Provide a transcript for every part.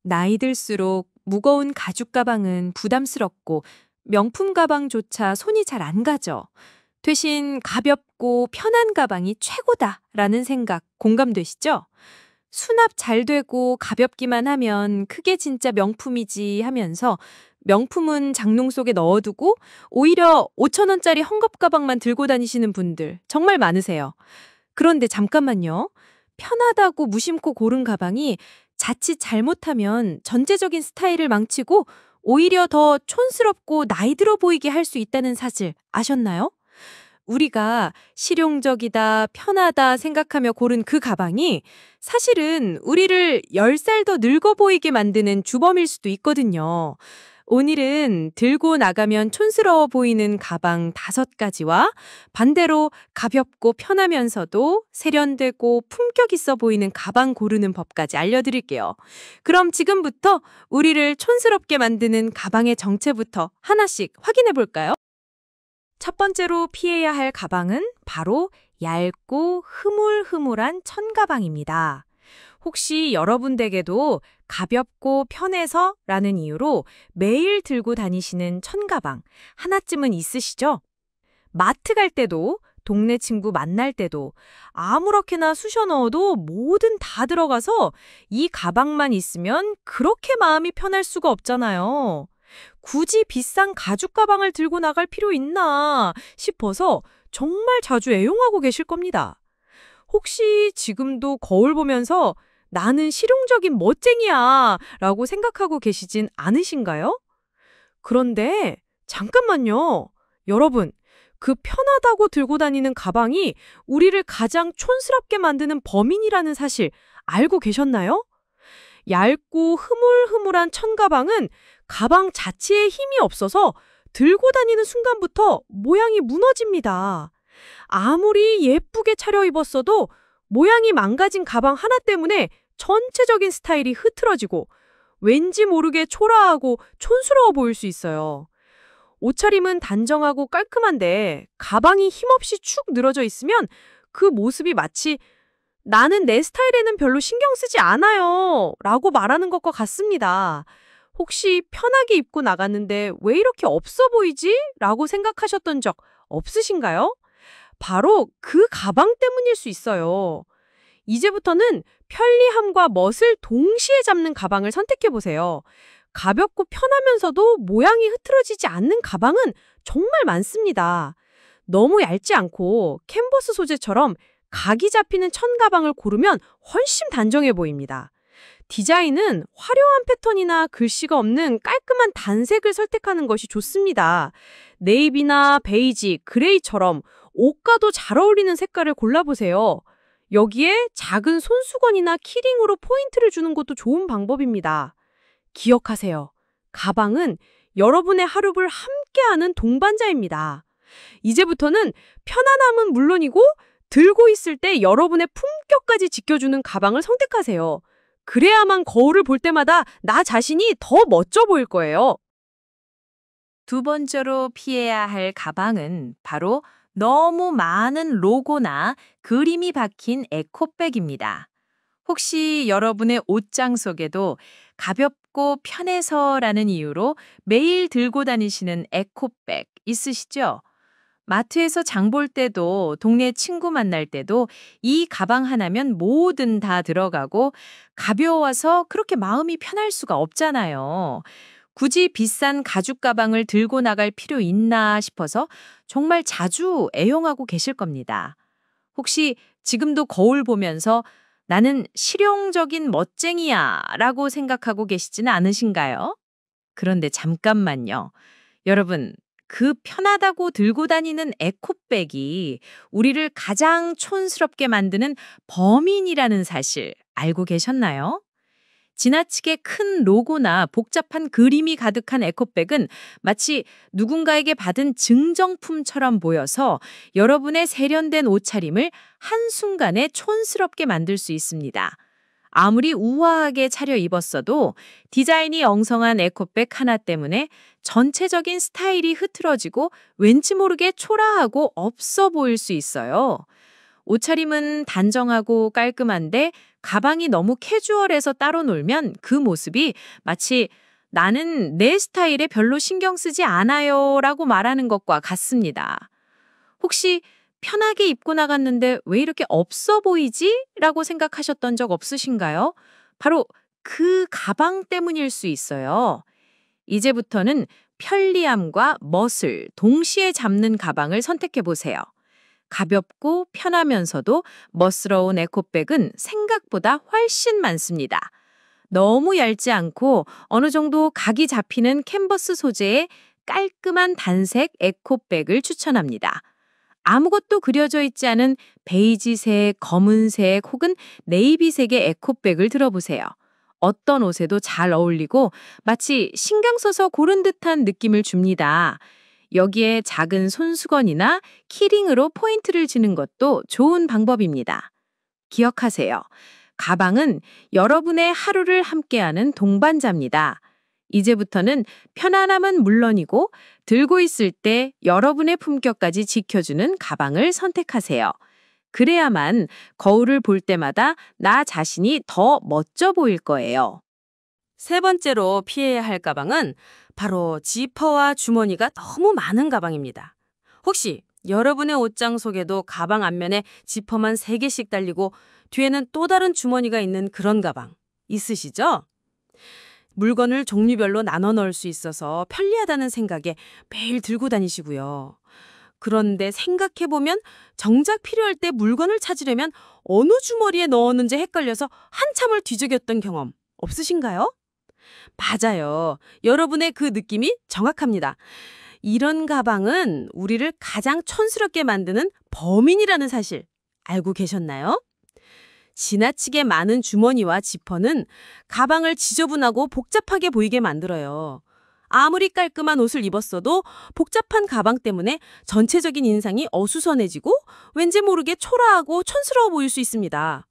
나이 들수록 무거운 가죽 가방은 부담스럽고 명품 가방조차 손이 잘 안 가죠. 대신 가볍고 편한 가방이 최고다라는 생각 공감되시죠? 수납 잘 되고 가볍기만 하면 그게 진짜 명품이지 하면서 명품은 장롱 속에 넣어두고 오히려 5천 원짜리 헝겊 가방만 들고 다니시는 분들 정말 많으세요. 그런데 잠깐만요. 편하다고 무심코 고른 가방이 자칫 잘못하면 전체적인 스타일을 망치고 오히려 더 촌스럽고 나이 들어 보이게 할 수 있다는 사실 아셨나요? 우리가 실용적이다, 편하다 생각하며 고른 그 가방이 사실은 우리를 10살 더 늙어 보이게 만드는 주범일 수도 있거든요. 오늘은 들고 나가면 촌스러워 보이는 가방 5가지와 반대로 가볍고 편하면서도 세련되고 품격 있어 보이는 가방 고르는 법까지 알려드릴게요. 그럼 지금부터 우리를 촌스럽게 만드는 가방의 정체부터 하나씩 확인해 볼까요? 첫 번째로 피해야 할 가방은 바로 얇고 흐물흐물한 천가방입니다. 혹시 여러분 댁에도 가볍고 편해서 라는 이유로 매일 들고 다니시는 천가방 하나쯤은 있으시죠? 마트 갈 때도 동네 친구 만날 때도 아무렇게나 쑤셔 넣어도 뭐든 다 들어가서 이 가방만 있으면 그렇게 마음이 편할 수가 없잖아요. 굳이 비싼 가죽 가방을 들고 나갈 필요 있나 싶어서 정말 자주 애용하고 계실 겁니다. 혹시 지금도 거울 보면서 나는 실용적인 멋쟁이야 라고 생각하고 계시진 않으신가요? 그런데 잠깐만요. 여러분, 그 편하다고 들고 다니는 가방이 우리를 가장 촌스럽게 만드는 범인이라는 사실 알고 계셨나요? 얇고 흐물흐물한 천가방은 가방 자체에 힘이 없어서 들고 다니는 순간부터 모양이 무너집니다. 아무리 예쁘게 차려입었어도 모양이 망가진 가방 하나 때문에 전체적인 스타일이 흐트러지고 왠지 모르게 초라하고 촌스러워 보일 수 있어요. 옷차림은 단정하고 깔끔한데 가방이 힘없이 축 늘어져 있으면 그 모습이 마치 나는 내 스타일에는 별로 신경 쓰지 않아요 라고 말하는 것과 같습니다. 혹시 편하게 입고 나갔는데 왜 이렇게 없어 보이지? 라고 생각하셨던 적 없으신가요? 바로 그 가방 때문일 수 있어요. 이제부터는 편리함과 멋을 동시에 잡는 가방을 선택해보세요. 가볍고 편하면서도 모양이 흐트러지지 않는 가방은 정말 많습니다. 너무 얇지 않고 캔버스 소재처럼 각이 잡히는 천 가방을 고르면 훨씬 단정해 보입니다. 디자인은 화려한 패턴이나 글씨가 없는 깔끔한 단색을 선택하는 것이 좋습니다. 네이비나 베이지, 그레이처럼 옷과도 잘 어울리는 색깔을 골라보세요. 여기에 작은 손수건이나 키링으로 포인트를 주는 것도 좋은 방법입니다. 기억하세요. 가방은 여러분의 하루를 함께하는 동반자입니다. 이제부터는 편안함은 물론이고 들고 있을 때 여러분의 품격까지 지켜주는 가방을 선택하세요. 그래야만 거울을 볼 때마다 나 자신이 더 멋져 보일 거예요. 두 번째로 피해야 할 가방은 바로 너무 많은 로고나 그림이 박힌 에코백입니다. 혹시 여러분의 옷장 속에도 가볍고 편해서라는 이유로 매일 들고 다니시는 에코백 있으시죠? 마트에서 장 볼 때도 동네 친구 만날 때도 이 가방 하나면 뭐든 다 들어가고 가벼워서 그렇게 마음이 편할 수가 없잖아요. 굳이 비싼 가죽 가방을 들고 나갈 필요 있나 싶어서 정말 자주 애용하고 계실 겁니다. 혹시 지금도 거울 보면서 나는 실용적인 멋쟁이야 라고 생각하고 계시지는 않으신가요? 그런데 잠깐만요. 여러분, 그 편하다고 들고 다니는 에코백이 우리를 가장 촌스럽게 만드는 범인이라는 사실 알고 계셨나요? 지나치게 큰 로고나 복잡한 그림이 가득한 에코백은 마치 누군가에게 받은 증정품처럼 보여서 여러분의 세련된 옷차림을 한순간에 촌스럽게 만들 수 있습니다. 아무리 우아하게 차려입었어도 디자인이 엉성한 에코백 하나 때문에 전체적인 스타일이 흐트러지고 왠지 모르게 초라하고 없어 보일 수 있어요. 옷차림은 단정하고 깔끔한데 가방이 너무 캐주얼해서 따로 놀면 그 모습이 마치 나는 내 스타일에 별로 신경 쓰지 않아요 라고 말하는 것과 같습니다. 혹시 편하게 입고 나갔는데 왜 이렇게 없어 보이지? 라고 생각하셨던 적 없으신가요? 바로 그 가방 때문일 수 있어요. 이제부터는 편리함과 멋을 동시에 잡는 가방을 선택해 보세요. 가볍고 편하면서도 멋스러운 에코백은 생각보다 훨씬 많습니다. 너무 얇지 않고 어느 정도 각이 잡히는 캔버스 소재의 깔끔한 단색 에코백을 추천합니다. 아무것도 그려져 있지 않은 베이지색, 검은색 혹은 네이비색의 에코백을 들어보세요. 어떤 옷에도 잘 어울리고 마치 신경 써서 고른 듯한 느낌을 줍니다. 여기에 작은 손수건이나 키링으로 포인트를 주는 것도 좋은 방법입니다. 기억하세요. 가방은 여러분의 하루를 함께하는 동반자입니다. 이제부터는 편안함은 물론이고 들고 있을 때 여러분의 품격까지 지켜주는 가방을 선택하세요. 그래야만 거울을 볼 때마다 나 자신이 더 멋져 보일 거예요. 세 번째로 피해야 할 가방은 바로 지퍼와 주머니가 너무 많은 가방입니다. 혹시 여러분의 옷장 속에도 가방 앞면에 지퍼만 3개씩 달리고 뒤에는 또 다른 주머니가 있는 그런 가방 있으시죠? 물건을 종류별로 나눠 넣을 수 있어서 편리하다는 생각에 매일 들고 다니시고요. 그런데 생각해보면 정작 필요할 때 물건을 찾으려면 어느 주머니에 넣었는지 헷갈려서 한참을 뒤적였던 경험 없으신가요? 맞아요. 여러분의 그 느낌이 정확합니다. 이런 가방은 우리를 가장 촌스럽게 만드는 범인이라는 사실 알고 계셨나요? 지나치게 많은 주머니와 지퍼는 가방을 지저분하고 복잡하게 보이게 만들어요. 아무리 깔끔한 옷을 입었어도 복잡한 가방 때문에 전체적인 인상이 어수선해지고 왠지 모르게 초라하고 촌스러워 보일 수 있습니다.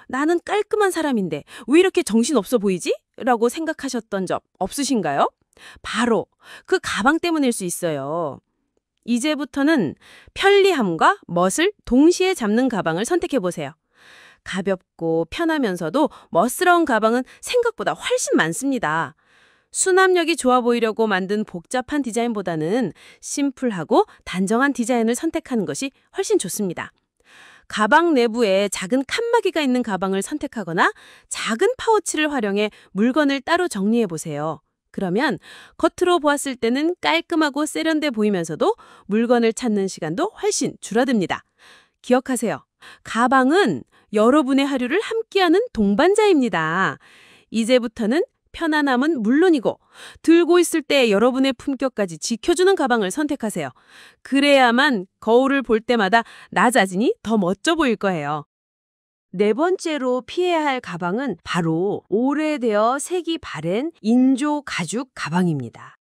나는 깔끔한 사람인데 왜 이렇게 정신없어 보이지? 라고 생각하셨던 적 없으신가요? 바로 그 가방 때문일 수 있어요. 이제부터는 편리함과 멋을 동시에 잡는 가방을 선택해보세요. 가볍고 편하면서도 멋스러운 가방은 생각보다 훨씬 많습니다. 수납력이 좋아 보이려고 만든 복잡한 디자인보다는 심플하고 단정한 디자인을 선택하는 것이 훨씬 좋습니다. 가방 내부에 작은 칸막이가 있는 가방을 선택하거나 작은 파우치를 활용해 물건을 따로 정리해 보세요. 그러면 겉으로 보았을 때는 깔끔하고 세련돼 보이면서도 물건을 찾는 시간도 훨씬 줄어듭니다. 기억하세요. 가방은 여러분의 하루를 함께하는 동반자입니다. 이제부터는 편안함은 물론이고 들고 있을 때 여러분의 품격까지 지켜주는 가방을 선택하세요. 그래야만 거울을 볼 때마다 나 자신이 더 멋져 보일 거예요. 네 번째로 피해야 할 가방은 바로 오래되어 색이 바랜 인조 가죽 가방입니다.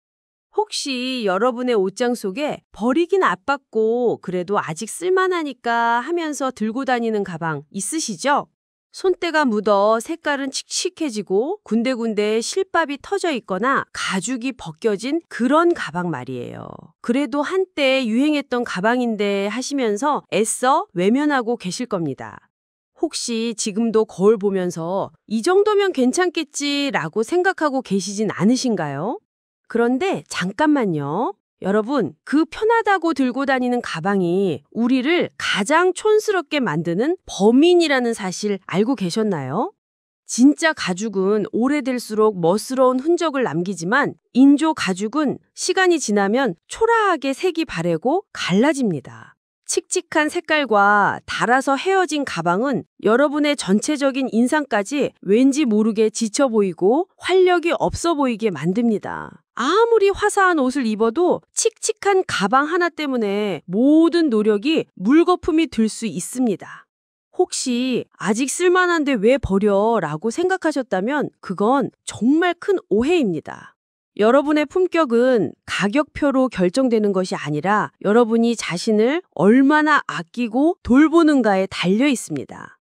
혹시 여러분의 옷장 속에 버리긴 아깝고 그래도 아직 쓸만하니까 하면서 들고 다니는 가방 있으시죠? 손때가 묻어 색깔은 칙칙해지고 군데군데 실밥이 터져 있거나 가죽이 벗겨진 그런 가방 말이에요. 그래도 한때 유행했던 가방인데 하시면서 애써 외면하고 계실 겁니다. 혹시 지금도 거울 보면서 이 정도면 괜찮겠지라고 생각하고 계시진 않으신가요? 그런데 잠깐만요. 여러분, 그 편하다고 들고 다니는 가방이 우리를 가장 촌스럽게 만드는 범인이라는 사실 알고 계셨나요? 진짜 가죽은 오래될수록 멋스러운 흔적을 남기지만 인조 가죽은 시간이 지나면 초라하게 색이 바래고 갈라집니다. 칙칙한 색깔과 닳아서 헤어진 가방은 여러분의 전체적인 인상까지 왠지 모르게 지쳐 보이고 활력이 없어 보이게 만듭니다. 아무리 화사한 옷을 입어도 칙칙한 가방 하나 때문에 모든 노력이 물거품이 들 수 있습니다. 혹시 아직 쓸만한데 왜 버려? 라고 생각하셨다면 그건 정말 큰 오해입니다. 여러분의 품격은 가격표로 결정되는 것이 아니라 여러분이 자신을 얼마나 아끼고 돌보는가에 달려 있습니다.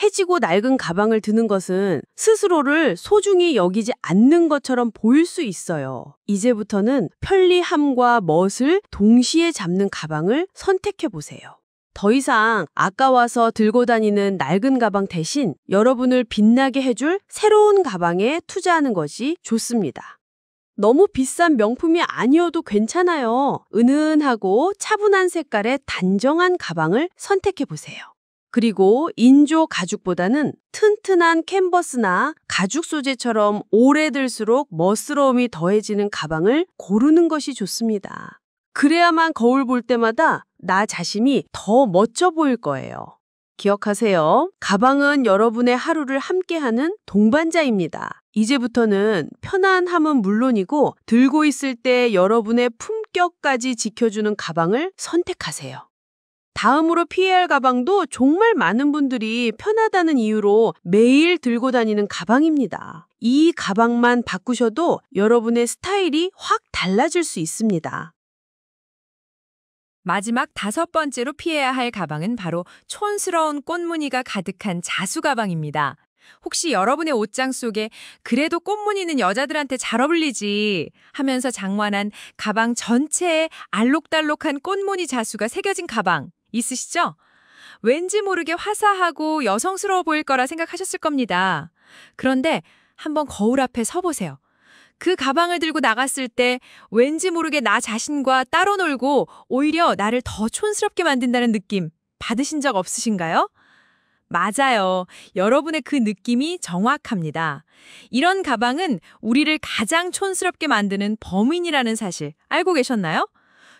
해지고 낡은 가방을 드는 것은 스스로를 소중히 여기지 않는 것처럼 보일 수 있어요. 이제부터는 편리함과 멋을 동시에 잡는 가방을 선택해 보세요. 더 이상 아까워서 들고 다니는 낡은 가방 대신 여러분을 빛나게 해줄 새로운 가방에 투자하는 것이 좋습니다. 너무 비싼 명품이 아니어도 괜찮아요. 은은하고 차분한 색깔의 단정한 가방을 선택해 보세요. 그리고 인조 가죽보다는 튼튼한 캔버스나 가죽 소재처럼 오래 들수록 멋스러움이 더해지는 가방을 고르는 것이 좋습니다. 그래야만 거울 볼 때마다 나 자신이 더 멋져 보일 거예요. 기억하세요. 가방은 여러분의 하루를 함께하는 동반자입니다. 이제부터는 편안함은 물론이고 들고 있을 때 여러분의 품격까지 지켜주는 가방을 선택하세요. 다음으로 피해야 할 가방도 정말 많은 분들이 편하다는 이유로 매일 들고 다니는 가방입니다. 이 가방만 바꾸셔도 여러분의 스타일이 확 달라질 수 있습니다. 마지막 5번째로 피해야 할 가방은 바로 촌스러운 꽃무늬가 가득한 자수 가방입니다. 혹시 여러분의 옷장 속에 그래도 꽃무늬는 여자들한테 잘 어울리지 하면서 장만한 가방 전체에 알록달록한 꽃무늬 자수가 새겨진 가방 있으시죠? 왠지 모르게 화사하고 여성스러워 보일 거라 생각하셨을 겁니다. 그런데 한번 거울 앞에 서보세요. 그 가방을 들고 나갔을 때 왠지 모르게 나 자신과 따로 놀고 오히려 나를 더 촌스럽게 만든다는 느낌 받으신 적 없으신가요? 맞아요. 여러분의 그 느낌이 정확합니다. 이런 가방은 우리를 가장 촌스럽게 만드는 범인이라는 사실 알고 계셨나요?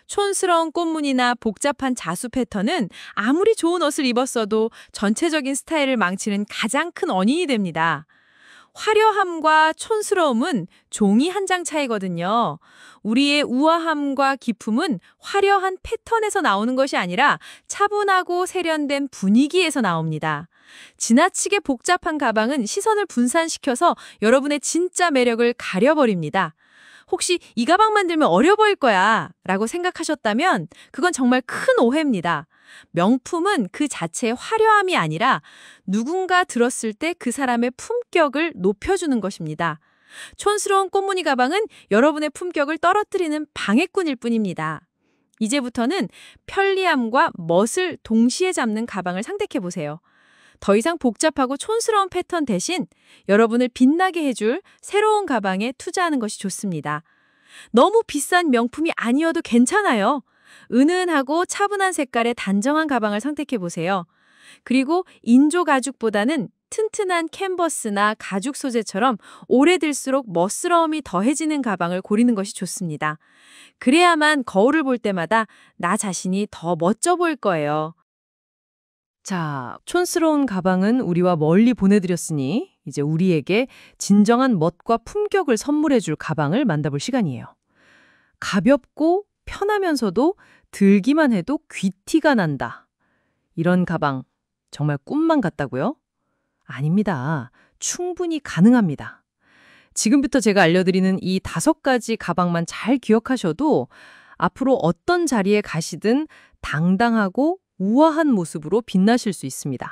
촌스러운 꽃무늬나 복잡한 자수 패턴은 아무리 좋은 옷을 입었어도 전체적인 스타일을 망치는 가장 큰 원인이 됩니다. 화려함과 촌스러움은 종이 한 장 차이거든요. 우리의 우아함과 기품은 화려한 패턴에서 나오는 것이 아니라 차분하고 세련된 분위기에서 나옵니다. 지나치게 복잡한 가방은 시선을 분산시켜서 여러분의 진짜 매력을 가려버립니다. 혹시 이 가방만 들면 어려 보일 거야 라고 생각하셨다면 그건 정말 큰 오해입니다. 명품은 그 자체의 화려함이 아니라 누군가 들었을 때 그 사람의 품격을 높여주는 것입니다. 촌스러운 꽃무늬 가방은 여러분의 품격을 떨어뜨리는 방해꾼일 뿐입니다. 이제부터는 편리함과 멋을 동시에 잡는 가방을 선택해 보세요. 더 이상 복잡하고 촌스러운 패턴 대신 여러분을 빛나게 해줄 새로운 가방에 투자하는 것이 좋습니다. 너무 비싼 명품이 아니어도 괜찮아요. 은은하고 차분한 색깔의 단정한 가방을 선택해 보세요. 그리고 인조 가죽보다는 튼튼한 캔버스나 가죽 소재처럼 오래 들수록 멋스러움이 더해지는 가방을 고르는 것이 좋습니다. 그래야만 거울을 볼 때마다 나 자신이 더 멋져 보일 거예요. 자, 촌스러운 가방은 우리와 멀리 보내드렸으니 이제 우리에게 진정한 멋과 품격을 선물해줄 가방을 만나볼 시간이에요. 가볍고 편하면서도 들기만 해도 귀티가 난다. 이런 가방 정말 꿈만 같다고요? 아닙니다. 충분히 가능합니다. 지금부터 제가 알려드리는 이 5가지 가방만 잘 기억하셔도 앞으로 어떤 자리에 가시든 당당하고 우아한 모습으로 빛나실 수 있습니다.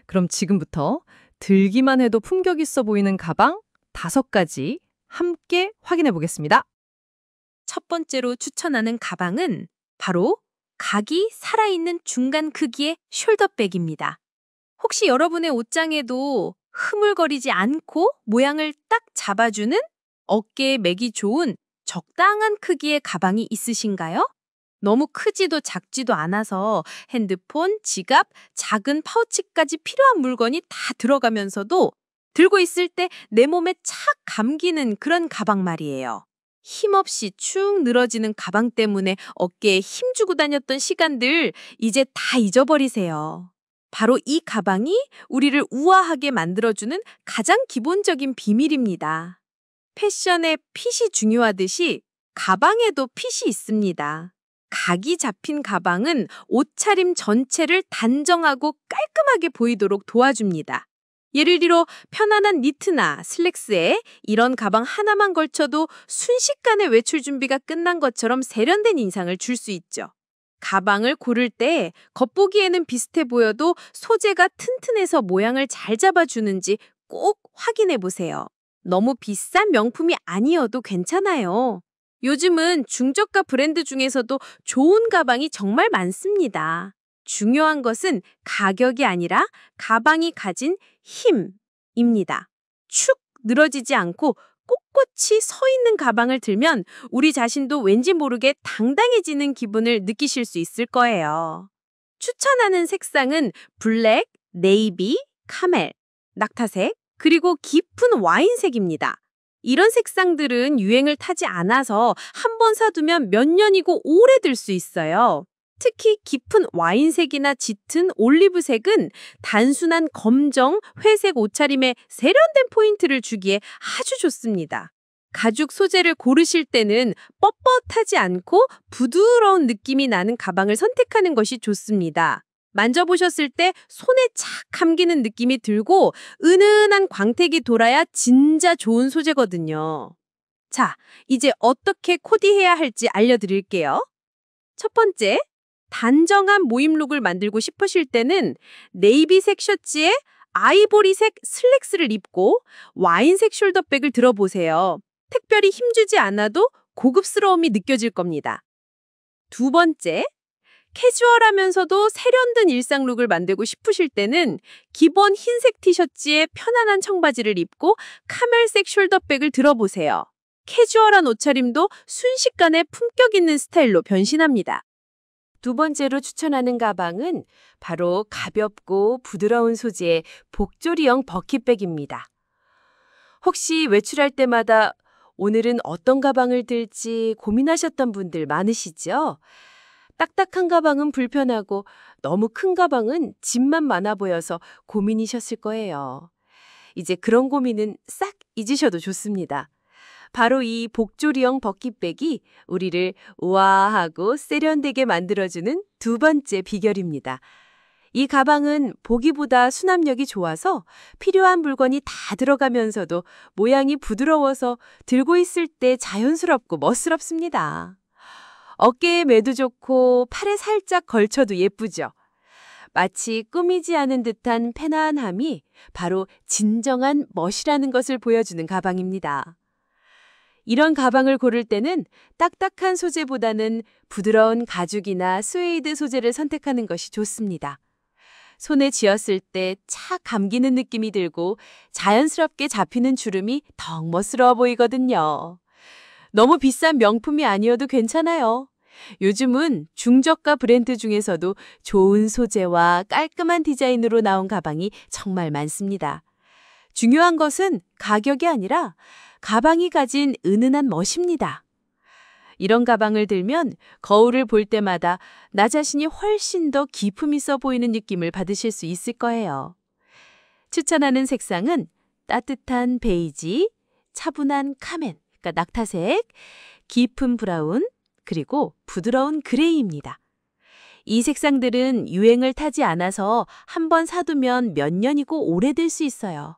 그럼 지금부터 들기만 해도 품격 있어 보이는 가방 5가지 함께 확인해 보겠습니다. 첫 번째로 추천하는 가방은 바로 각이 살아있는 중간 크기의 숄더백입니다. 혹시 여러분의 옷장에도 흐물거리지 않고 모양을 딱 잡아주는 어깨에 매기 좋은 적당한 크기의 가방이 있으신가요? 너무 크지도 작지도 않아서 핸드폰, 지갑, 작은 파우치까지 필요한 물건이 다 들어가면서도 들고 있을 때 내 몸에 착 감기는 그런 가방 말이에요. 힘없이 축 늘어지는 가방 때문에 어깨에 힘주고 다녔던 시간들 이제 다 잊어버리세요. 바로 이 가방이 우리를 우아하게 만들어주는 가장 기본적인 비밀입니다. 패션에 핏이 중요하듯이 가방에도 핏이 있습니다. 각이 잡힌 가방은 옷차림 전체를 단정하고 깔끔하게 보이도록 도와줍니다. 예를 들어 편안한 니트나 슬랙스에 이런 가방 하나만 걸쳐도 순식간에 외출 준비가 끝난 것처럼 세련된 인상을 줄 수 있죠. 가방을 고를 때 겉보기에는 비슷해 보여도 소재가 튼튼해서 모양을 잘 잡아주는지 꼭 확인해 보세요. 너무 비싼 명품이 아니어도 괜찮아요. 요즘은 중저가 브랜드 중에서도 좋은 가방이 정말 많습니다. 중요한 것은 가격이 아니라 가방이 가진 힘입니다. 축 늘어지지 않고 꼿꼿이 서 있는 가방을 들면 우리 자신도 왠지 모르게 당당해지는 기분을 느끼실 수 있을 거예요. 추천하는 색상은 블랙, 네이비, 카멜, 낙타색, 그리고 깊은 와인색입니다. 이런 색상들은 유행을 타지 않아서 한 번 사두면 몇 년이고 오래 들 수 있어요. 특히 깊은 와인색이나 짙은 올리브색은 단순한 검정, 회색 옷차림에 세련된 포인트를 주기에 아주 좋습니다. 가죽 소재를 고르실 때는 뻣뻣하지 않고 부드러운 느낌이 나는 가방을 선택하는 것이 좋습니다. 만져보셨을 때 손에 착 감기는 느낌이 들고 은은한 광택이 돌아야 진짜 좋은 소재거든요. 자, 이제 어떻게 코디해야 할지 알려드릴게요. 첫 번째, 단정한 모임룩을 만들고 싶으실 때는 네이비색 셔츠에 아이보리색 슬랙스를 입고 와인색 숄더백을 들어보세요. 특별히 힘주지 않아도 고급스러움이 느껴질 겁니다. 두 번째, 캐주얼하면서도 세련된 일상룩을 만들고 싶으실 때는 기본 흰색 티셔츠에 편안한 청바지를 입고 카멜색 숄더백을 들어보세요. 캐주얼한 옷차림도 순식간에 품격 있는 스타일로 변신합니다. 두 번째로 추천하는 가방은 바로 가볍고 부드러운 소재의 복조리형 버킷백입니다. 혹시 외출할 때마다 오늘은 어떤 가방을 들지 고민하셨던 분들 많으시죠? 딱딱한 가방은 불편하고 너무 큰 가방은 짐만 많아 보여서 고민이셨을 거예요. 이제 그런 고민은 싹 잊으셔도 좋습니다. 바로 이 복조리형 버킷백이 우리를 우아하고 세련되게 만들어주는 두 번째 비결입니다. 이 가방은 보기보다 수납력이 좋아서 필요한 물건이 다 들어가면서도 모양이 부드러워서 들고 있을 때 자연스럽고 멋스럽습니다. 어깨에 매도 좋고 팔에 살짝 걸쳐도 예쁘죠. 마치 꾸미지 않은 듯한 편안함이 바로 진정한 멋이라는 것을 보여주는 가방입니다. 이런 가방을 고를 때는 딱딱한 소재보다는 부드러운 가죽이나 스웨이드 소재를 선택하는 것이 좋습니다. 손에 쥐었을 때 착 감기는 느낌이 들고 자연스럽게 잡히는 주름이 더 멋스러워 보이거든요. 너무 비싼 명품이 아니어도 괜찮아요. 요즘은 중저가 브랜드 중에서도 좋은 소재와 깔끔한 디자인으로 나온 가방이 정말 많습니다. 중요한 것은 가격이 아니라 가방이 가진 은은한 멋입니다. 이런 가방을 들면 거울을 볼 때마다 나 자신이 훨씬 더 기품 있어 보이는 느낌을 받으실 수 있을 거예요. 추천하는 색상은 따뜻한 베이지, 차분한 카멘, 그러니까 낙타색, 깊은 브라운, 그리고 부드러운 그레이입니다. 이 색상들은 유행을 타지 않아서 한번 사두면 몇 년이고 오래될 수 있어요.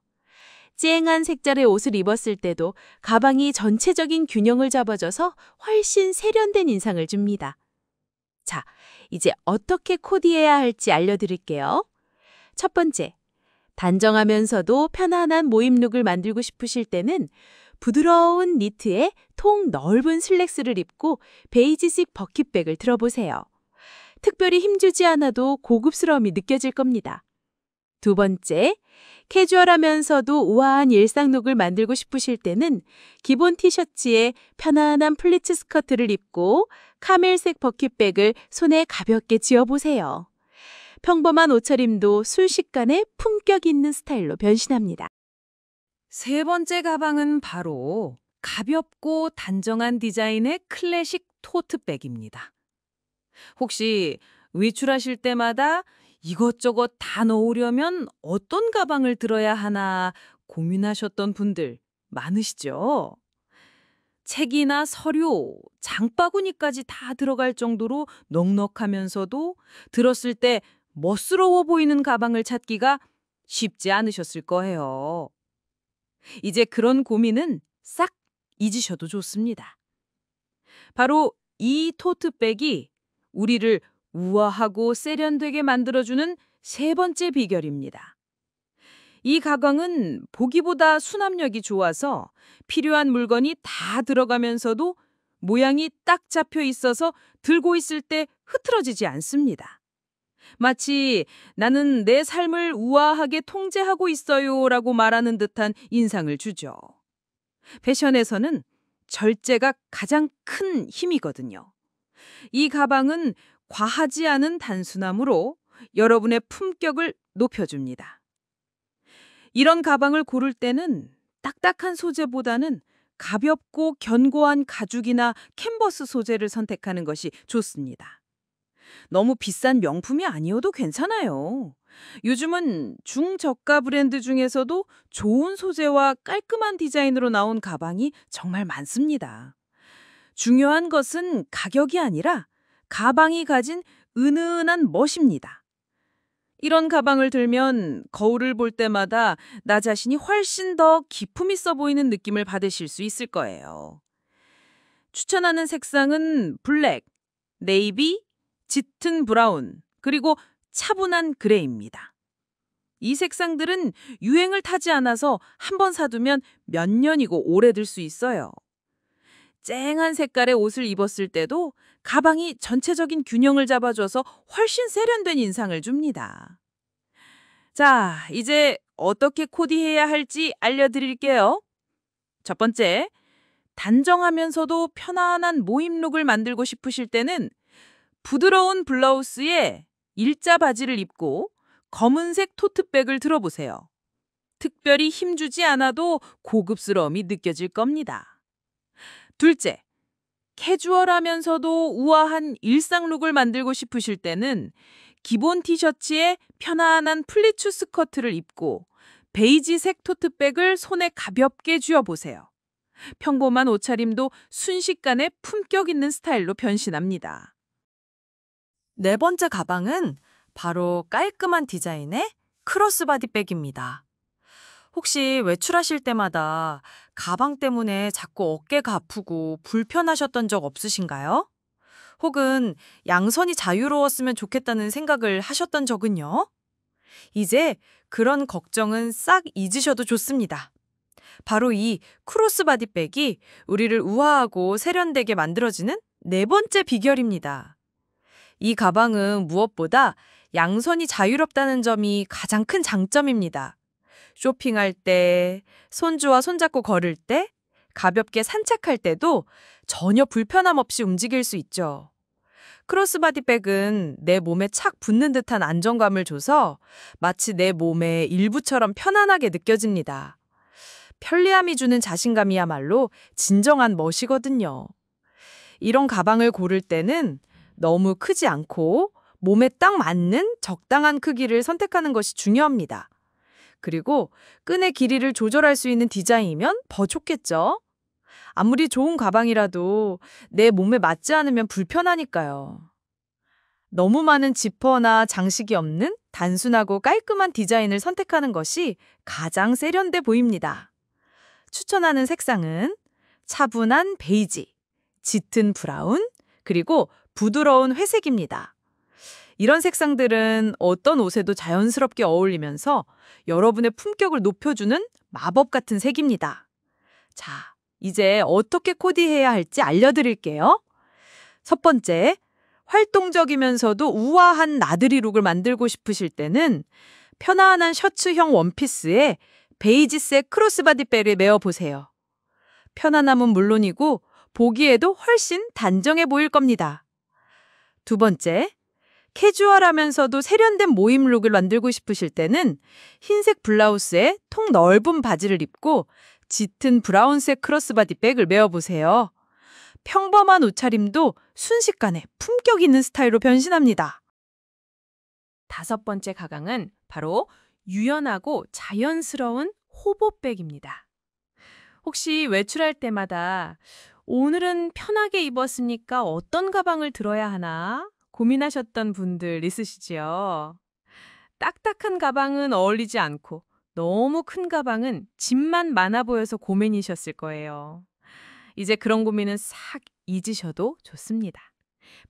쨍한 색깔의 옷을 입었을 때도 가방이 전체적인 균형을 잡아줘서 훨씬 세련된 인상을 줍니다. 자, 이제 어떻게 코디해야 할지 알려드릴게요. 첫 번째, 단정하면서도 편안한 모임룩을 만들고 싶으실 때는 부드러운 니트에 통 넓은 슬랙스를 입고 베이지색 버킷백을 들어보세요. 특별히 힘주지 않아도 고급스러움이 느껴질 겁니다. 두 번째, 캐주얼하면서도 우아한 일상룩을 만들고 싶으실 때는 기본 티셔츠에 편안한 플리츠 스커트를 입고 카멜색 버킷백을 손에 가볍게 쥐어보세요. 평범한 옷차림도 순식간에 품격 있는 스타일로 변신합니다. 세 번째 가방은 바로 가볍고 단정한 디자인의 클래식 토트백입니다. 혹시 외출하실 때마다 이것저것 다 넣으려면 어떤 가방을 들어야 하나 고민하셨던 분들 많으시죠? 책이나 서류, 장바구니까지 다 들어갈 정도로 넉넉하면서도 들었을 때 멋스러워 보이는 가방을 찾기가 쉽지 않으셨을 거예요. 이제 그런 고민은 싹 잊으셔도 좋습니다. 바로 이 토트백이 우리를 우아하고 세련되게 만들어주는 세 번째 비결입니다. 이 가방은 보기보다 수납력이 좋아서 필요한 물건이 다 들어가면서도 모양이 딱 잡혀 있어서 들고 있을 때 흐트러지지 않습니다. 마치 나는 내 삶을 우아하게 통제하고 있어요라고 말하는 듯한 인상을 주죠. 패션에서는 절제가 가장 큰 힘이거든요. 이 가방은 과하지 않은 단순함으로 여러분의 품격을 높여줍니다. 이런 가방을 고를 때는 딱딱한 소재보다는 가볍고 견고한 가죽이나 캔버스 소재를 선택하는 것이 좋습니다. 너무 비싼 명품이 아니어도 괜찮아요. 요즘은 중저가 브랜드 중에서도 좋은 소재와 깔끔한 디자인으로 나온 가방이 정말 많습니다. 중요한 것은 가격이 아니라 가방이 가진 은은한 멋입니다. 이런 가방을 들면 거울을 볼 때마다 나 자신이 훨씬 더 기품 있어 보이는 느낌을 받으실 수 있을 거예요. 추천하는 색상은 블랙, 네이비, 짙은 브라운, 그리고 차분한 그레이입니다. 이 색상들은 유행을 타지 않아서 한번 사두면 몇 년이고 오래들 수 있어요. 쨍한 색깔의 옷을 입었을 때도 가방이 전체적인 균형을 잡아줘서 훨씬 세련된 인상을 줍니다. 자, 이제 어떻게 코디해야 할지 알려드릴게요. 첫 번째, 단정하면서도 편안한 모임 룩을 만들고 싶으실 때는 부드러운 블라우스에 일자 바지를 입고 검은색 토트백을 들어보세요. 특별히 힘주지 않아도 고급스러움이 느껴질 겁니다. 둘째, 캐주얼하면서도 우아한 일상 룩을 만들고 싶으실 때는 기본 티셔츠에 편안한 플리츠 스커트를 입고 베이지색 토트백을 손에 가볍게 쥐어보세요. 평범한 옷차림도 순식간에 품격 있는 스타일로 변신합니다. 네 번째 가방은 바로 깔끔한 디자인의 크로스바디 백입니다. 혹시 외출하실 때마다 가방 때문에 자꾸 어깨가 아프고 불편하셨던 적 없으신가요? 혹은 양선이 자유로웠으면 좋겠다는 생각을 하셨던 적은요? 이제 그런 걱정은 싹 잊으셔도 좋습니다. 바로 이 크로스바디 백이 우리를 우아하고 세련되게 만들어지는 네 번째 비결입니다. 이 가방은 무엇보다 양선이 자유롭다는 점이 가장 큰 장점입니다. 쇼핑할 때, 손주와 손잡고 걸을 때, 가볍게 산책할 때도 전혀 불편함 없이 움직일 수 있죠. 크로스바디 백은 내 몸에 착 붙는 듯한 안정감을 줘서 마치 내 몸의 일부처럼 편안하게 느껴집니다. 편리함이 주는 자신감이야말로 진정한 멋이거든요. 이런 가방을 고를 때는 너무 크지 않고 몸에 딱 맞는 적당한 크기를 선택하는 것이 중요합니다. 그리고 끈의 길이를 조절할 수 있는 디자인이면 더 좋겠죠? 아무리 좋은 가방이라도 내 몸에 맞지 않으면 불편하니까요. 너무 많은 지퍼나 장식이 없는 단순하고 깔끔한 디자인을 선택하는 것이 가장 세련돼 보입니다. 추천하는 색상은 차분한 베이지, 짙은 브라운, 그리고 부드러운 회색입니다. 이런 색상들은 어떤 옷에도 자연스럽게 어울리면서 여러분의 품격을 높여주는 마법 같은 색입니다. 자, 이제 어떻게 코디해야 할지 알려드릴게요. 첫 번째, 활동적이면서도 우아한 나들이 룩을 만들고 싶으실 때는 편안한 셔츠형 원피스에 베이지색 크로스바디 백을 메어보세요. 편안함은 물론이고 보기에도 훨씬 단정해 보일 겁니다. 두 번째, 캐주얼하면서도 세련된 모임 룩을 만들고 싶으실 때는 흰색 블라우스에 통 넓은 바지를 입고 짙은 브라운색 크로스바디 백을 메어보세요. 평범한 옷차림도 순식간에 품격 있는 스타일로 변신합니다. 다섯 번째 가방은 바로 유연하고 자연스러운 호보백입니다. 혹시 외출할 때마다 오늘은 편하게 입었으니까 어떤 가방을 들어야 하나 고민하셨던 분들 있으시지요? 딱딱한 가방은 어울리지 않고 너무 큰 가방은 짐만 많아 보여서 고민이셨을 거예요. 이제 그런 고민은 싹 잊으셔도 좋습니다.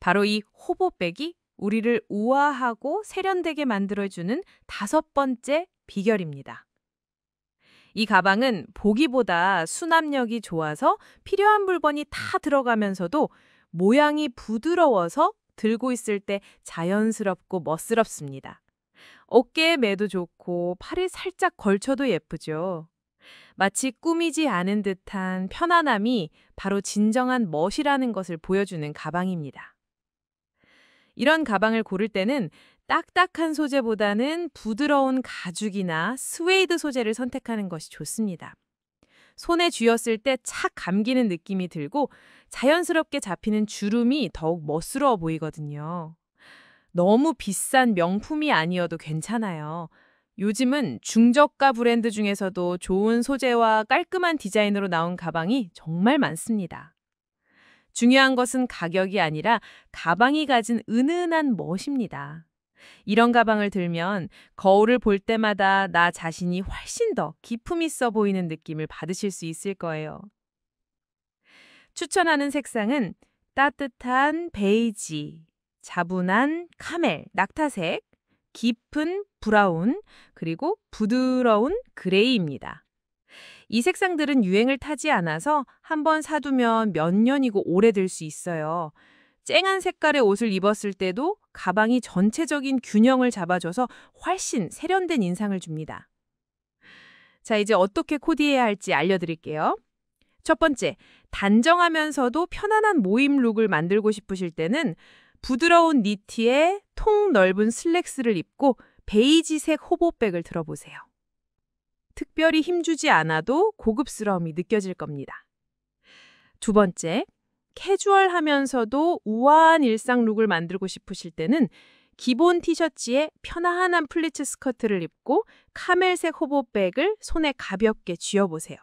바로 이 호보백이 우리를 우아하고 세련되게 만들어주는 다섯 번째 비결입니다. 이 가방은 보기보다 수납력이 좋아서 필요한 물건이 다 들어가면서도 모양이 부드러워서 들고 있을 때 자연스럽고 멋스럽습니다. 어깨에 매도 좋고 팔이 살짝 걸쳐도 예쁘죠. 마치 꾸미지 않은 듯한 편안함이 바로 진정한 멋이라는 것을 보여주는 가방입니다. 이런 가방을 고를 때는 딱딱한 소재보다는 부드러운 가죽이나 스웨이드 소재를 선택하는 것이 좋습니다. 손에 쥐었을 때 착 감기는 느낌이 들고 자연스럽게 잡히는 주름이 더욱 멋스러워 보이거든요. 너무 비싼 명품이 아니어도 괜찮아요. 요즘은 중저가 브랜드 중에서도 좋은 소재와 깔끔한 디자인으로 나온 가방이 정말 많습니다. 중요한 것은 가격이 아니라 가방이 가진 은은한 멋입니다. 이런 가방을 들면 거울을 볼 때마다 나 자신이 훨씬 더 기품 있어 보이는 느낌을 받으실 수 있을 거예요. 추천하는 색상은 따뜻한 베이지, 차분한 카멜, 낙타색, 깊은 브라운, 그리고 부드러운 그레이입니다. 이 색상들은 유행을 타지 않아서 한번 사두면 몇 년이고 오래될 수 있어요. 쨍한 색깔의 옷을 입었을 때도 가방이 전체적인 균형을 잡아줘서 훨씬 세련된 인상을 줍니다. 자, 이제 어떻게 코디해야 할지 알려드릴게요. 첫 번째, 단정하면서도 편안한 모임 룩을 만들고 싶으실 때는 부드러운 니트에 통 넓은 슬랙스를 입고 베이지색 호보백을 들어보세요. 특별히 힘주지 않아도 고급스러움이 느껴질 겁니다. 두 번째, 캐주얼하면서도 우아한 일상 룩을 만들고 싶으실 때는 기본 티셔츠에 편안한 플리츠 스커트를 입고 카멜색 호보백을 손에 가볍게 쥐어보세요.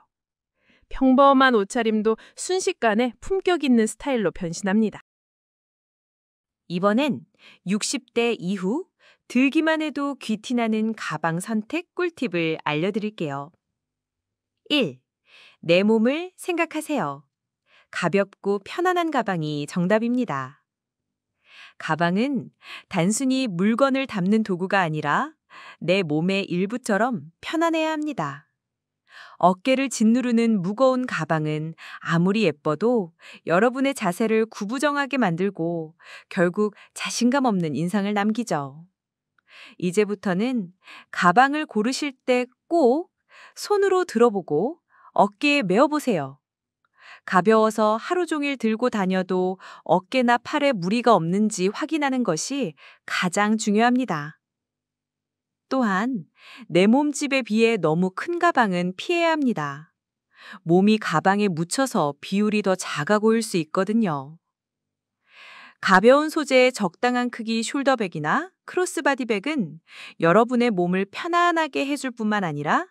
평범한 옷차림도 순식간에 품격 있는 스타일로 변신합니다. 이번엔 60대 이후 들기만 해도 귀티나는 가방 선택 꿀팁을 알려드릴게요. 1. 내 몸을 생각하세요. 가볍고 편안한 가방이 정답입니다. 가방은 단순히 물건을 담는 도구가 아니라 내 몸의 일부처럼 편안해야 합니다. 어깨를 짓누르는 무거운 가방은 아무리 예뻐도 여러분의 자세를 구부정하게 만들고 결국 자신감 없는 인상을 남기죠. 이제부터는 가방을 고르실 때 꼭 손으로 들어보고 어깨에 메어보세요. 가벼워서 하루 종일 들고 다녀도 어깨나 팔에 무리가 없는지 확인하는 것이 가장 중요합니다. 또한 내 몸집에 비해 너무 큰 가방은 피해야 합니다. 몸이 가방에 묻혀서 비율이 더 작아 보일 수 있거든요. 가벼운 소재의 적당한 크기 숄더백이나 크로스바디백은 여러분의 몸을 편안하게 해줄 뿐만 아니라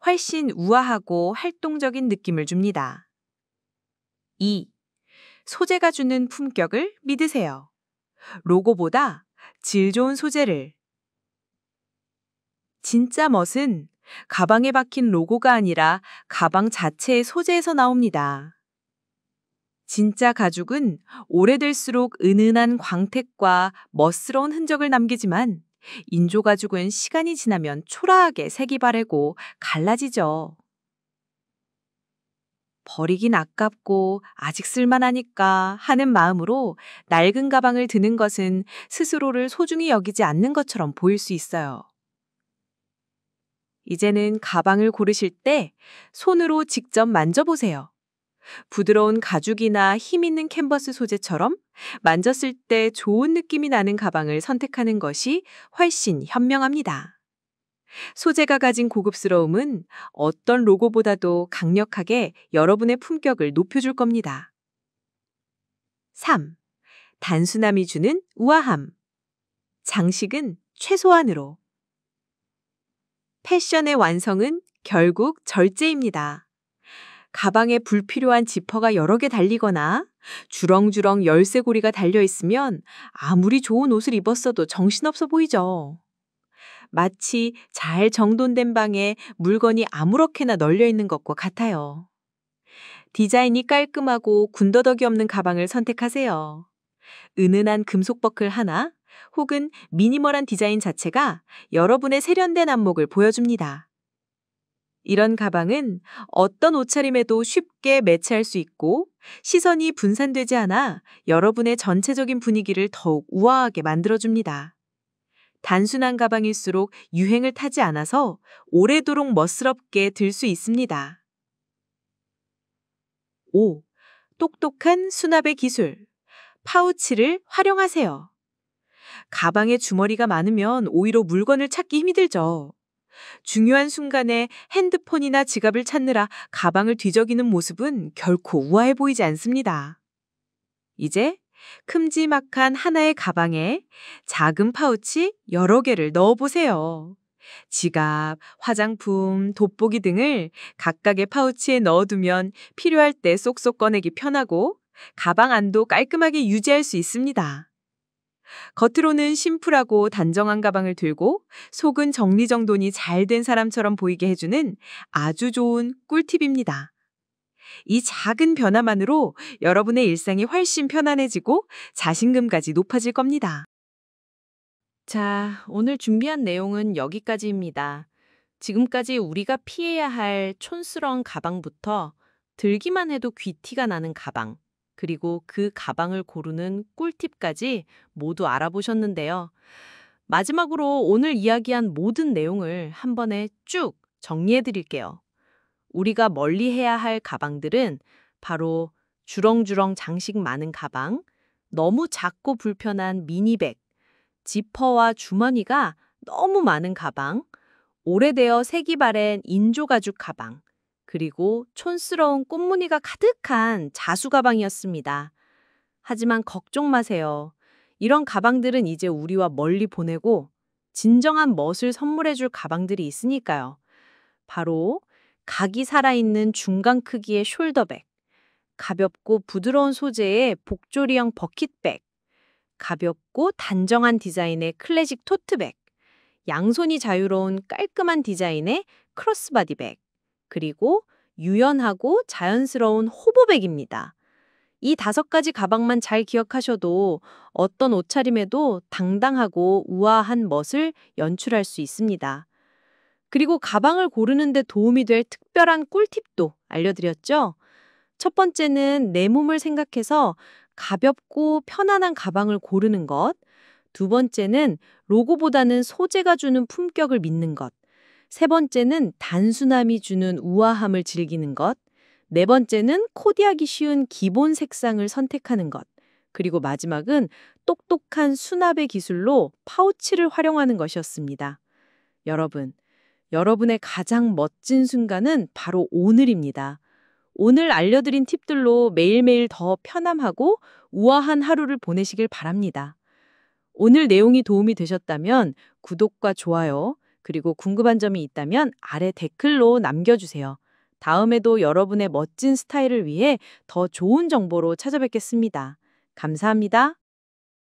훨씬 우아하고 활동적인 느낌을 줍니다. 2. 소재가 주는 품격을 믿으세요. 로고보다 질 좋은 소재를. 진짜 멋은 가방에 박힌 로고가 아니라 가방 자체의 소재에서 나옵니다. 진짜 가죽은 오래될수록 은은한 광택과 멋스러운 흔적을 남기지만 인조 가죽은 시간이 지나면 초라하게 색이 바래고 갈라지죠. 버리긴 아깝고 아직 쓸만하니까 하는 마음으로 낡은 가방을 드는 것은 스스로를 소중히 여기지 않는 것처럼 보일 수 있어요. 이제는 가방을 고르실 때 손으로 직접 만져보세요. 부드러운 가죽이나 힘 있는 캔버스 소재처럼 만졌을 때 좋은 느낌이 나는 가방을 선택하는 것이 훨씬 현명합니다. 소재가 가진 고급스러움은 어떤 로고보다도 강력하게 여러분의 품격을 높여줄 겁니다. 3. 단순함이 주는 우아함. 장식은 최소한으로. 패션의 완성은 결국 절제입니다. 가방에 불필요한 지퍼가 여러 개 달리거나 주렁주렁 열쇠고리가 달려있으면 아무리 좋은 옷을 입었어도 정신없어 보이죠. 마치 잘 정돈된 방에 물건이 아무렇게나 널려있는 것과 같아요. 디자인이 깔끔하고 군더더기 없는 가방을 선택하세요. 은은한 금속 버클 하나 혹은 미니멀한 디자인 자체가 여러분의 세련된 안목을 보여줍니다. 이런 가방은 어떤 옷차림에도 쉽게 매치할 수 있고 시선이 분산되지 않아 여러분의 전체적인 분위기를 더욱 우아하게 만들어줍니다. 단순한 가방일수록 유행을 타지 않아서 오래도록 멋스럽게 들 수 있습니다. 5. 똑똑한 수납의 기술. 파우치를 활용하세요. 가방에 주머니가 많으면 오히려 물건을 찾기 힘들죠. 중요한 순간에 핸드폰이나 지갑을 찾느라 가방을 뒤적이는 모습은 결코 우아해 보이지 않습니다. 이제 큼지막한 하나의 가방에 작은 파우치 여러 개를 넣어보세요. 지갑, 화장품, 돋보기 등을 각각의 파우치에 넣어두면 필요할 때 쏙쏙 꺼내기 편하고 가방 안도 깔끔하게 유지할 수 있습니다. 겉으로는 심플하고 단정한 가방을 들고 속은 정리정돈이 잘 된 사람처럼 보이게 해주는 아주 좋은 꿀팁입니다. 이 작은 변화만으로 여러분의 일상이 훨씬 편안해지고 자신감까지 높아질 겁니다. 자, 오늘 준비한 내용은 여기까지입니다. 지금까지 우리가 피해야 할 촌스러운 가방부터 들기만 해도 귀티가 나는 가방, 그리고 그 가방을 고르는 꿀팁까지 모두 알아보셨는데요. 마지막으로 오늘 이야기한 모든 내용을 한 번에 쭉 정리해 드릴게요. 우리가 멀리해야 할 가방들은 바로 주렁주렁 장식 많은 가방, 너무 작고 불편한 미니백, 지퍼와 주머니가 너무 많은 가방, 오래되어 색이 바랜 인조가죽 가방, 그리고 촌스러운 꽃무늬가 가득한 자수 가방이었습니다. 하지만 걱정 마세요. 이런 가방들은 이제 우리와 멀리 보내고 진정한 멋을 선물해줄 가방들이 있으니까요. 바로 각이 살아있는 중간 크기의 숄더백, 가볍고 부드러운 소재의 복조리형 버킷백, 가볍고 단정한 디자인의 클래식 토트백, 양손이 자유로운 깔끔한 디자인의 크로스바디백, 그리고 유연하고 자연스러운 호보백입니다. 이 5가지 가방만 잘 기억하셔도 어떤 옷차림에도 당당하고 우아한 멋을 연출할 수 있습니다. 그리고 가방을 고르는 데 도움이 될 특별한 꿀팁도 알려드렸죠? 첫 번째는 내 몸을 생각해서 가볍고 편안한 가방을 고르는 것. 두 번째는 로고보다는 소재가 주는 품격을 믿는 것. 세 번째는 단순함이 주는 우아함을 즐기는 것. 네 번째는 코디하기 쉬운 기본 색상을 선택하는 것. 그리고 마지막은 똑똑한 수납의 기술로 파우치를 활용하는 것이었습니다. 여러분, 여러분의 가장 멋진 순간은 바로 오늘입니다. 오늘 알려드린 팁들로 매일매일 더 편안하고 우아한 하루를 보내시길 바랍니다. 오늘 내용이 도움이 되셨다면 구독과 좋아요, 그리고 궁금한 점이 있다면 아래 댓글로 남겨주세요. 다음에도 여러분의 멋진 스타일을 위해 더 좋은 정보로 찾아뵙겠습니다. 감사합니다.